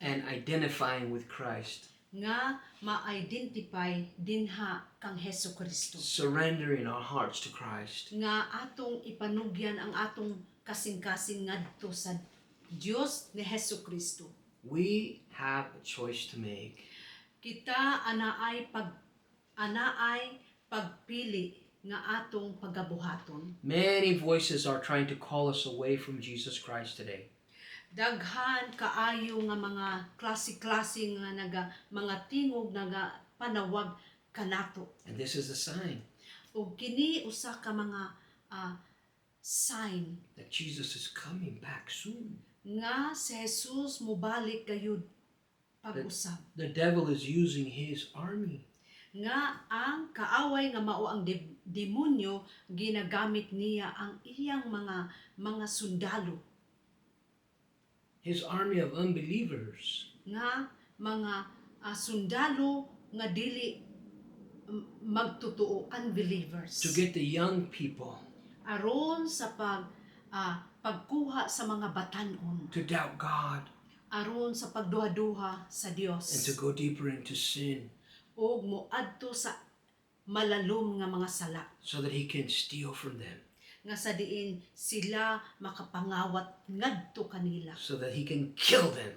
and identifying with Christ. nga ma-identify dinha kang Hesus Kristo. surrendering our hearts to Christ. Nga atong ipanugyan ang atong kasing-kasing ngadto sa Dios ni Hesus Kristo. We have a choice to make. Kita anaay pagpili nga atong pagabuhaton. Many voices are trying to call us away from Jesus Christ today. Daghan kaayo nga mga klase-klase nga mga tingog panawag kanato. And this is a sign Ug kini usa ka mga sign that Jesus is coming back soon. nga si Jesus mubalik gayud pag-usab. The devil is using his army. Nga ang kaaway nga mao ang demonyo ginagamit niya ang iyang mga sundalo, His army of unbelievers nga mga sundalo nga dili magtotoo, unbelievers, to get the young people aron sa pagkuha sa mga batan-on, to doubt God aron sa pagduha-duha sa and Dios, to go deeper into sin o moadto sa malalom nga mga sala, so that he can steal from them, nga sa diin sila makapangawat ngadto kanila, so that he can kill them.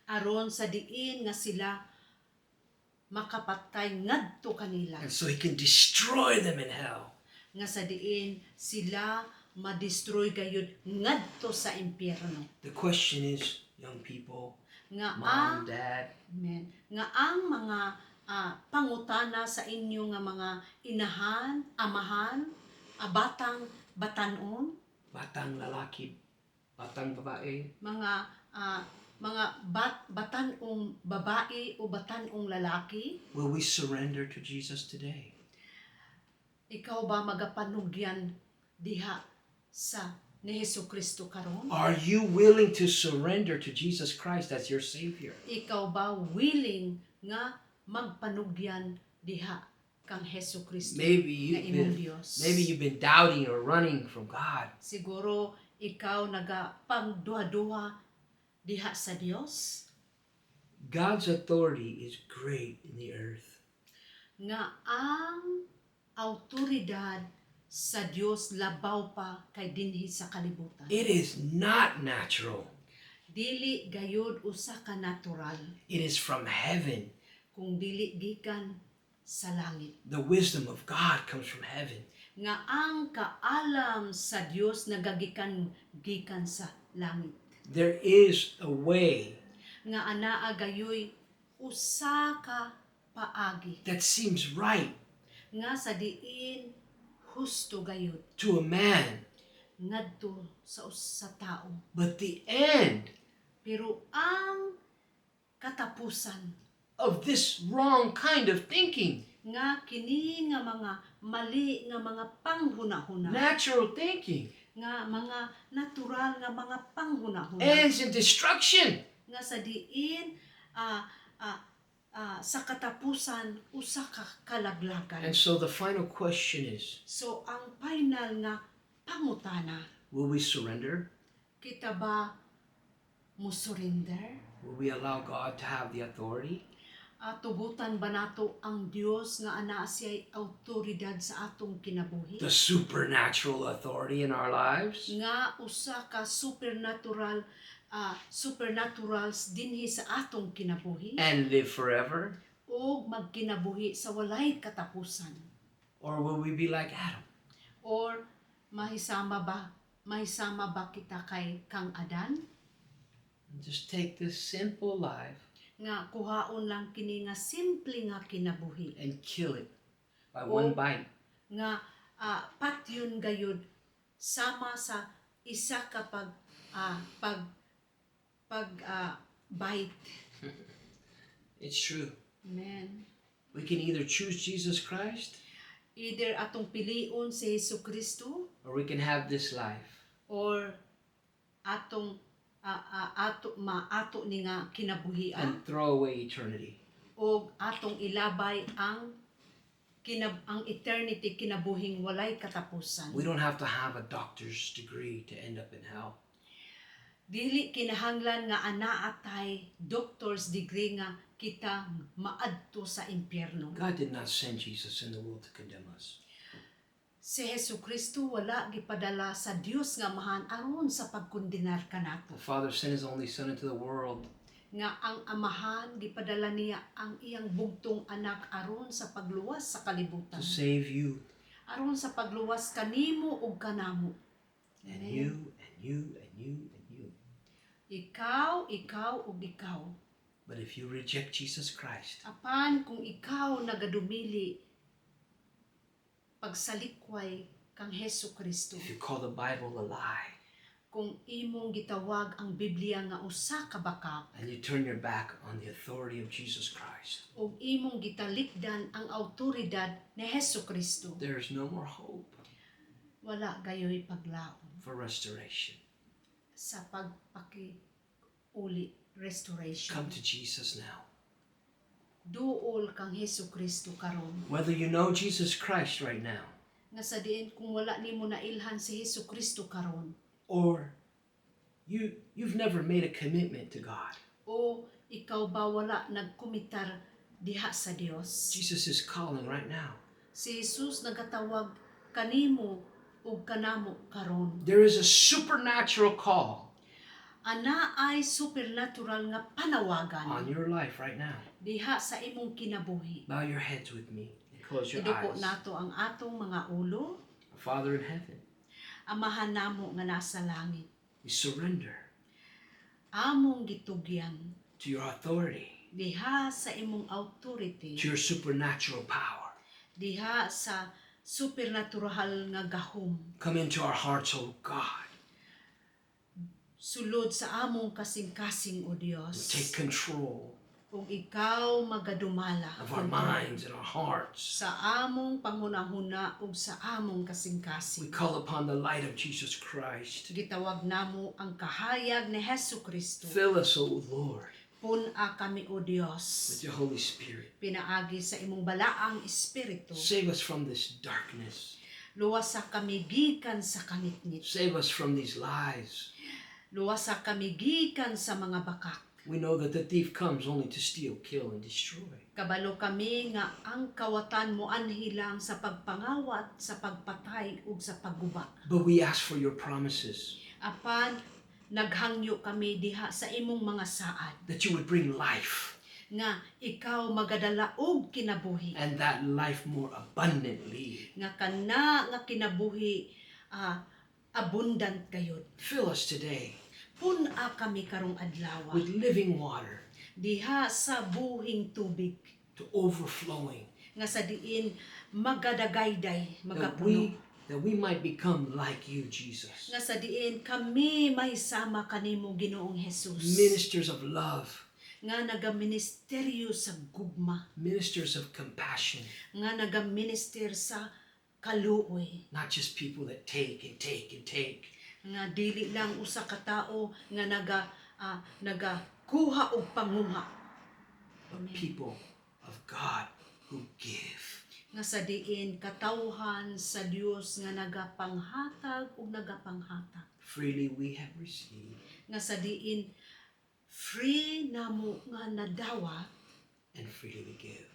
aron sa diin nga sila makapatay ngadto kanila, And so he can destroy them in hell. nga sa diin sila ma-destroy gayud ngadto sa impyerno. The question is, young people, Nga mom, dad, amen, nga ang mga pangutana sa inyo nga mga inahan, amahan, batang batanon, batang lalaki, batang babae, mga batanong babae o batanong lalaki, will we surrender to Jesus today? ikaw ba magapanugyan diha sa ni Hesukristo karon? Are you willing to surrender to Jesus Christ as your Savior? Ikaw ba willing nga magpanugyan diha kang Hesukristo Maybe nga imong Dios? you've been doubting or running from God. Siguro ikaw nagapangduha-duha diha sa Dios, God's authority is great in the earth. nga ang awtoridad sa Dios labaw pa kay dinhi sa kalibutan. It is not natural. Dili gayud usa ka natural, It is from heaven. kung dili gikan sa langit. The wisdom of God comes from heaven. Nga ang kaalam sa Dios nagagikan gikan sa langit. There is a way Nga anaa gayoy usa ka paagi that seems right nga sa diin husto gayud to a man, ngadto sa tao. but the end Pero ang katapusan of this wrong kind of thinking, nga kini nga mga mali nga mga panghuna-huna, natural thinking, nga mga natural nga mga panghuna-huna, ends in destruction. nga sa diin sa katapusan usa ka kalaglagan. And so the final question is, So ang final nga pangutana, will we surrender? kita ba mo surrender? Will we allow God to have the authority? Tugutan ba nato ang Dios nga ana siya'y awtoridad sa atong kinabuhi? The supernatural authority in our lives? Nga usa ka supernaturals dinhi sa atong kinabuhi And live forever? o magkinabuhi sa walay katapusan, Or will we be like Adam? or mahisama ba kita kay kang Adan And just take this simple life nga kuhaon lang kini nga simple nga kinabuhi and kill it by Oh. one bite. nga patyon gayud sama sa isa ka bite. It's true. Amen. We can either choose Jesus Christ Either atong pilion si Hesukristo or we can have this life. or atong ato ni nga kinabuhian And throw away eternity. o atong ilabay ang eternity kinabuhing walay katapusan. We don't have to have a doctor's degree to end up in hell. Dili kinahanglan nga ana atay doctor's degree nga kita maadto sa impyerno. God did not send Jesus in the world to condemn us. Si Hesukristo wala gipadala sa Dios nga mahan aron sa pagkondenar kanato. The Father sent His only Son into the world Nga ang amahan gipadala niya ang iyang bugtong anak aron sa pagluwas sa kalibutan. to save you Aron sa pagluwas kanimo ug kanamo. and Amen. you and you and you and you. Ikaw ug ikaw. But if you reject Jesus Christ, Apan kung ikaw nagadumili pagsalikway kang Hesukristo, if you call the Bible a lie, kung imong gitawag ang Biblia nga usa ka bakak, and you turn your back on the authority of Jesus Christ, ug imong gitalikdan ang autoridad ni Hesukristo, there is no more hope wala gayoy paglaom for restoration. sa pagpakiuli restoration. Come to Jesus now. Duol kang Hesukristo karon. Whether you know Jesus Christ right now, Nga sa diin kung wala nimo nailhan si Hesukristo karon, or you've never made a commitment to God, o ikaw ba wala nagkumitar diha sa Dios, Jesus is calling right now. si Jesus nagatawag kanimo ug kanamo karon. There is a supernatural call Ana ay supernatural nga on panawagan your life right now. diha sa imong kinabuhi. Bow your heads with me and close your Iduko eyes. nato ang atong mga ulo. Our Father in heaven, Amahan namo nga nasa langit, we surrender among gitugyan to your authority, diha sa imong authority, to your supernatural power. diha sa supernatural nga gahom, Come into our hearts, oh God. sulod sa among kasing-kasing o And Dios. take control Ug ikaw magadumala of our minds and our hearts. sa among panghunahuna ug sa among We kasing-kasing. call upon the light of Jesus Christ. Gitawag namo ang kahayag ni Hesukristo. Fill us, O Lord, Puna kami o Dios. with your Holy Spirit. Pinaagi sa imong balaang espiritu. Save us from this darkness. Luwasa kami gikan sa kangitngit. Save us from these lies. Luwasa kami gikan sa mga bakak. We know that the thief comes only to steal, kill, and destroy. Kabalo kami nga ang kawatan mo anhilang sa pagpangawat, sa pagpatay ug sa pagguba. But we ask for your promises, Apan naghangyo kami diha sa imong mga saad that you would bring life, nga ikaw magadala og kinabuhi, and that life more abundantly. nga kana nga kinabuhi abundant gayud. Fill us today Puna kami karong adlaw with living water diha sa buhing tubig to overflowing, nga sa diin magadagayday that magapuno, we might become like you, Jesus. nga sa diin kami may sama kanimo Ginoong Hesus, Ministers of love, nga nagaministeryo sa gugma, ministers of compassion, nga nagaminister sa kaluoy, not just people that take and take and take, nga dili lang usa ka tao nga nagakuha og panguha, but people of God who give. nga sa diin katawhan sa Dios nga nagapanghatag ug nagapanghatag, Freely we have received, nga sa diin free namo nga nadawat and freely we give.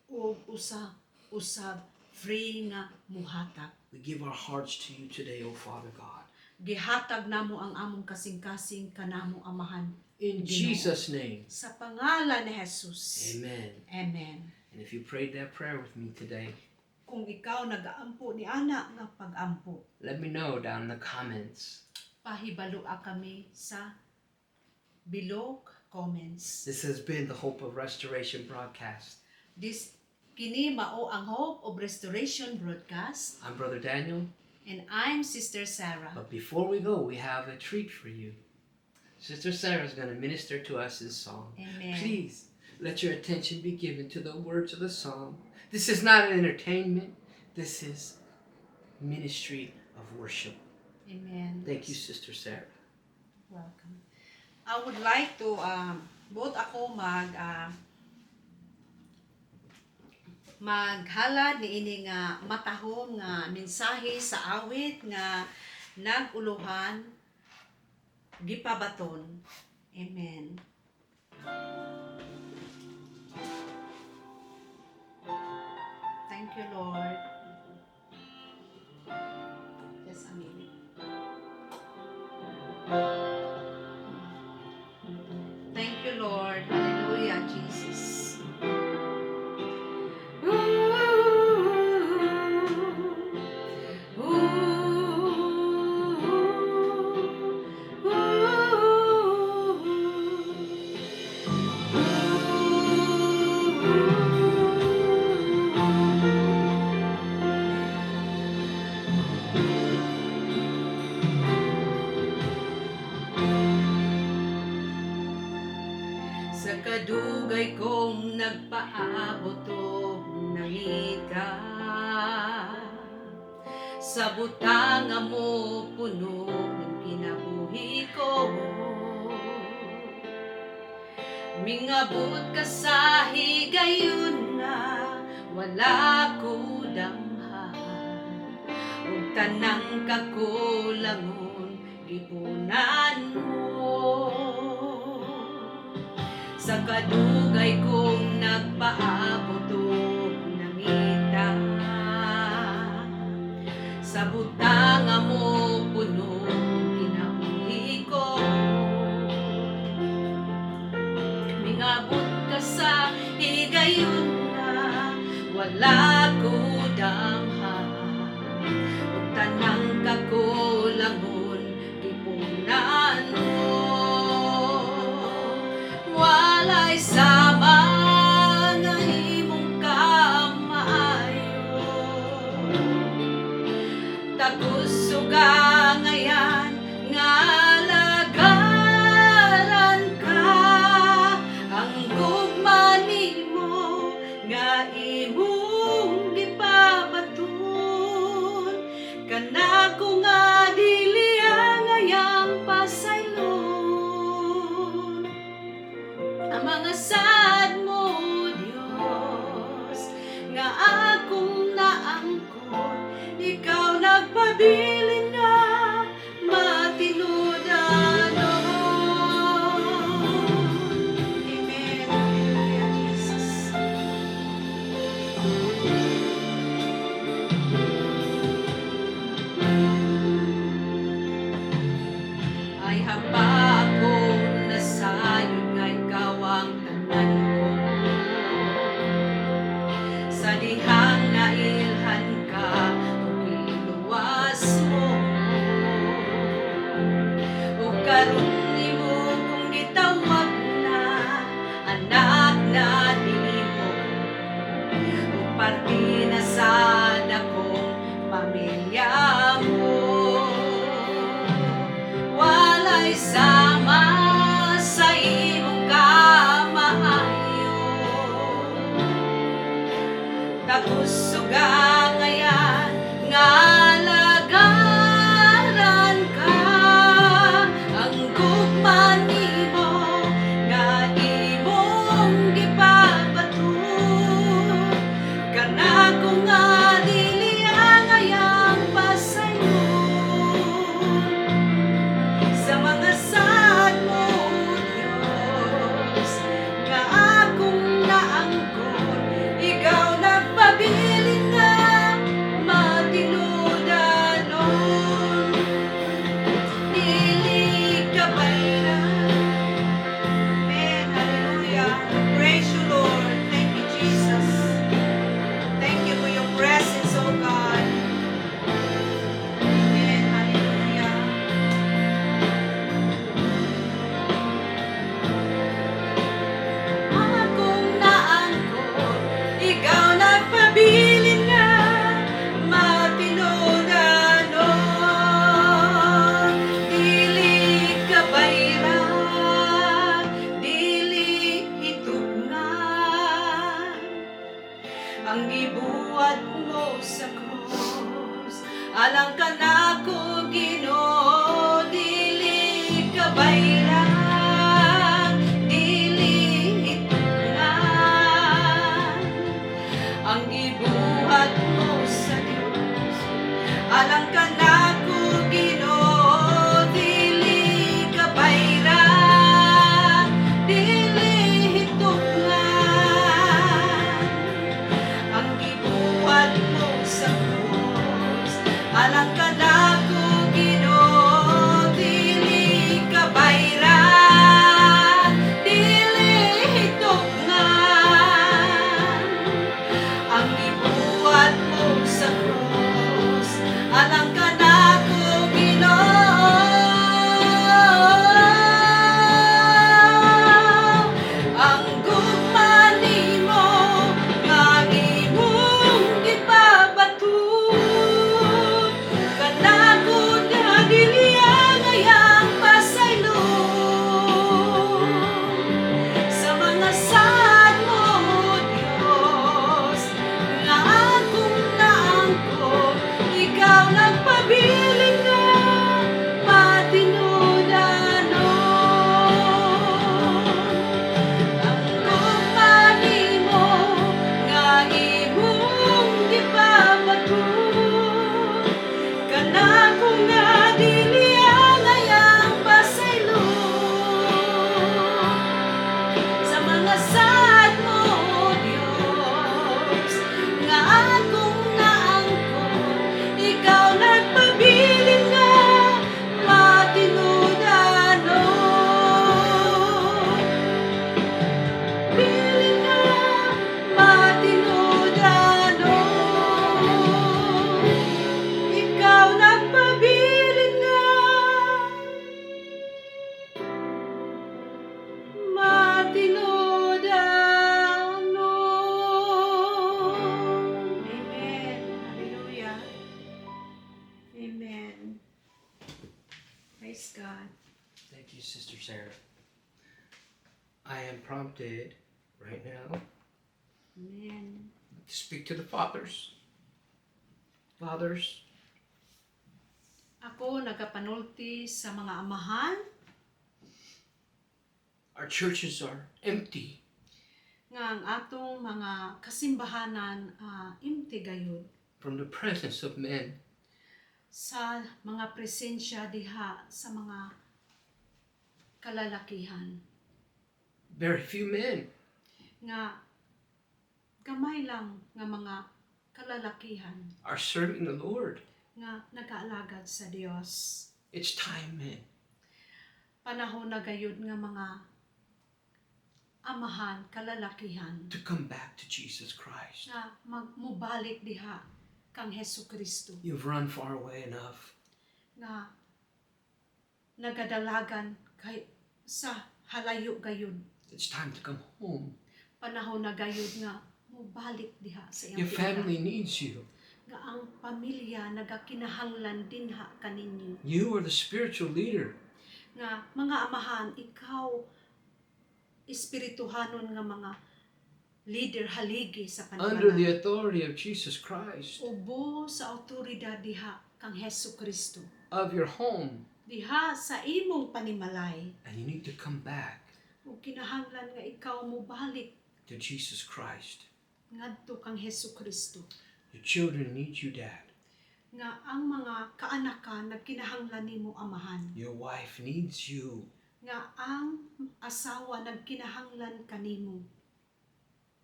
ug usab free nga muhatag. We give our hearts to you today, O Father God. Gihatag namo ang among kasing-kasing kanamo Amahan, In Ginoo. Jesus' name, sa pangalan ni Jesus. amen. Amen. And if you prayed that prayer with me today, Kung ikaw nagaampo ni ana nga pagampo, let me know down in the comments. pahibalua kami sa bilog comments. This has been the Hope of Restoration broadcast. Kini mao ang Hope of Restoration broadcast, I'm Brother Daniel, and I'm Sister Sarah. but before we go, we have a treat for you. Sister Sarah is going to minister to us in song. Amen. Please let your attention be given to the words of the song. This is not an entertainment. This is ministry of worship. Amen. Thank you, Sister Sarah. Welcome. I would like to both ako maghalad ni ini nga matahom nga mensahe sa awit nga naguluhan gipabaton. Amen. Thank you, Lord. Just a minute. Thank you, Lord. Hallelujah, Jesus. Sa kadugay kong nagpaabot og nangita, sa butanga mo puno ng kinabuhi ko. Mingabot ka sa higayon na wala ko damhan, ug tanang kakulangon gipunan mo. Sa kadugay kong nagpaabot og nangita, sa butanga mo puno ng kinabuhi ko. Mingabot ka sa higayon na wala ko damhan, ug tanang kakulangon gipunan mo. Walay sama nga imong kamaayo, tagus suga ngayan nga lagaran ka. Ang gugma nimo nga imong gipabaton, kanako nga dili ngayang pasaylon. Ang mga sad mo, Diyos, nga akong naangkon, ikaw nagpabilin nga matinudanon. Amen. Hallelujah, Jesus. Ay hapa ako nasayod nga ikaw ang tanan ko, sa dihang nailhan ka ug iluwas mo. Ug karon nimo kung gitawag na anak na nimo, ug parte na sa dakong pamilya mo. Walay sama sa imong kamaayo, tapos suga ngayan nga lagaran ka. Ang gugma nimo nga imong gipabaton, kanako nga dili ngayang pasayon. Sa mga sad mo, Diyos, nga akong naangkon, ikaw nagpabilin nga Praise God. Thank you, Sister Sarah. I am prompted right now Amen. to speak to the fathers. Fathers, Ako nagapanulti sa mga amahan our churches are empty. nga ang atong mga kasimbahanan imti gayud From the presence of men. sa mga presensya diha sa mga kalalakihan Very few men. nga gamay lang nga mga kalalakihan Are serving the Lord. nga nagaalagad sa Dios. It's time, men. Panahon na gayud nga mga amahan, kalalakihan To come back to Jesus Christ. nga magmubalik diha kang Hesu Kristo You've run far away enough. nga nagadalagan kay sa halayo gayud. It's time to come home. Panahon na gayud nga mubalik diha sa iyang Your family needs you. nga ang pamilya nagakinahanglan dinha kaninyo. You are the spiritual leader. Nga mga amahan, ikaw espirituhanon nga mga leader haligi sa Under the pananalig. authority of Jesus Christ. Ubo sa autoridad diha kang Hesu Kristo. Of your home. Diha sa imong panimalay. And you need to come back Ug kinahanglan nga ikaw mubalik to Jesus Christ. ngadto kang Hesu Kristo. Your children need you, Dad. Nga ang mga kaanakan nagkinahanglan nimo amahan. Your wife needs you. Nga ang asawa nagkinahanglan kanimo.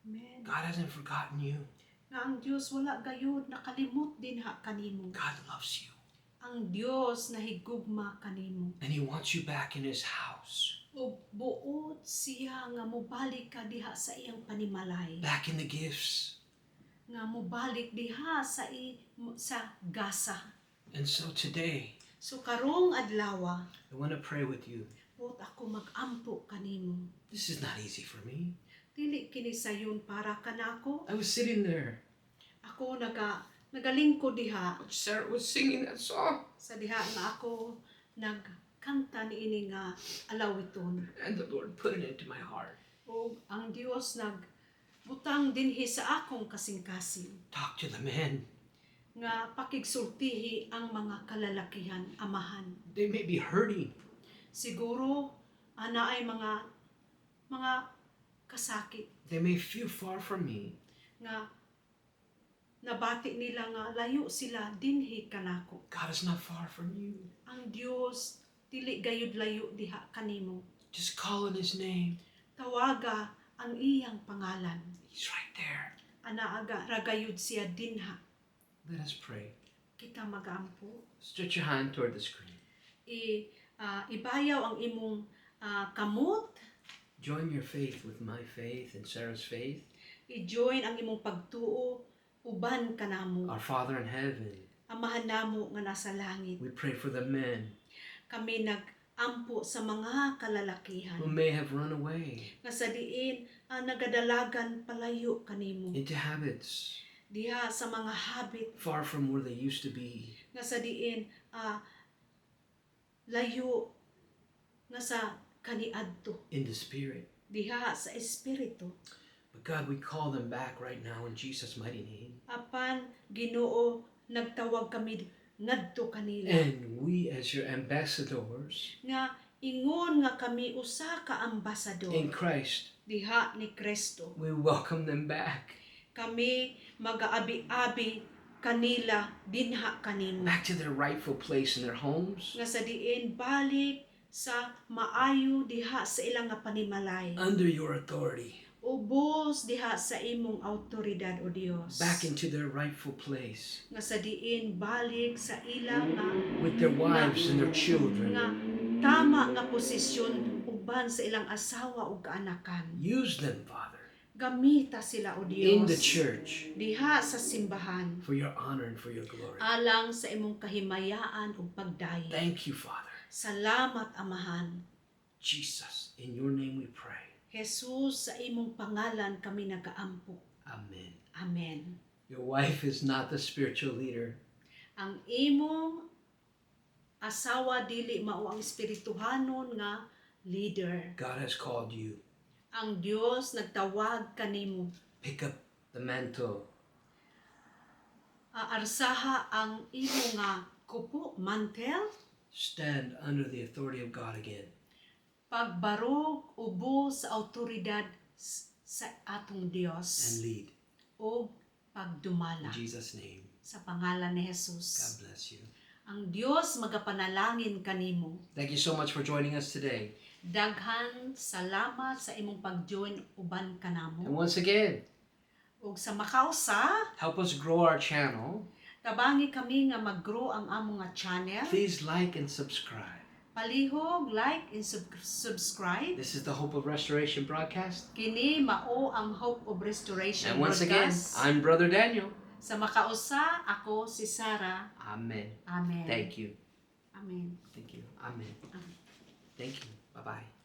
Amen. God hasn't forgotten you. Nga ang Dios wala gayud nakalimot dinha kanimo. God loves you. Ang Dios nahigugma kanimo. And He wants you back in His house. Ug buot siya nga mubalik ka diha sa iyang panimalay. Back in the gifts. Nga mubalik diha sa gasa. And so today, So karong adlaw, I want to pray with you. buot ako mag-ampo kanimo. This is not easy for me. Dili kini sayon para kanako. I was sitting there. Ako nagalingkod diha Sarah was singing that song. sa diha nga ako nagkanta niini nga alawiton. And the Lord put it into my heart. O ang Dios nagbutang dinhi sa akong kasing-kasing Talk to the men. nga pakigsultihi ang mga kalalakihan, amahan. They may be hurting. Siguro ana ay mga kasakit They may feel far from me. nga nabati nila nga layo sila dinhi kanako. God is not far from you. Ang Dios dili gayud layo diha kanimo. Just call on His name. Tawaga ang iyang pangalan. He's right there. Anaaga ragayud siya dinha. Let us pray. Kita magampo. Stretch your hand toward the screen. Ibayaw ang imong kamot. Join your faith with my faith and Sarah's faith. I-join ang imong pagtuo uban kanamo. Our Father in heaven, Amahan namo nga nasa langit. we pray for the men Kami nag-ampo sa mga kalalakihan. who may have run away Nga sa diin nagadalagan palayo kanimo. into habits Diha sa mga habit far from where they used to be. nga sa diin layo nga sa kaniadto. In the Spirit. Diha sa espiritu. But God, we call them back right now in Jesus' mighty name. Apan Ginoo nagtawag kami ngadto kanila. And we as your ambassadors Nga ingon nga kami usa ka ambasador in Christ, diha ni Kristo. we welcome them back. Kami mag-aabi-abi kanila dinha kanimo. Back to their rightful place in their homes. Nga sa diin balik sa maayo diha sa ilang nga panimalay. Under your authority. Ubos diha sa imong autoridad o Dios. Back into their rightful place. Nga sa diin balik sa ilang nga With their wives and their children. nga tama nga posisyon uban sa ilang asawa ug kaanakan. Use them, Father, Gamita sila o in Dios the church diha sa simbahan for your honor and for your glory. alang sa imong kahimayaan ug pagdayon. Thank you, Father. Salamat Amahan. Jesus, in your name we pray. Jesus, sa imong pangalan kami nagaampo. Amen. Amen. Your wife is not the spiritual leader. Ang imong asawa dili mao ang espirituhanon nga leader. God has called you. Ang Dios nagtawag kanimo. Pick up the mantle. Arsaha ang imo nga kupo, mantel, Stand under the authority of God again. pagbarog ubo sa awtoridad sa atong And Dios lead. o In pagdumala Jesus' name. sa pangalan ni God Jesus. bless you. Ang Dios magapanalangin kanimo. Thank you so much for joining us today. Daghan salamat sa imong pag-join uban And kanamo. once again, Ug sa makausa, help us grow our channel. tabangi kami nga mag-grow ang among nga channel. Please like and subscribe. Palihog, like, and subscribe. This is the Hope of Restoration broadcast. Kini mao ang Hope of Restoration And once again, broadcast. I'm Brother Daniel. Sa makausa, ako si Sarah. Amen. Amen. Thank you. Amen. Thank you. Amen. Amen. Thank you. Bye-bye.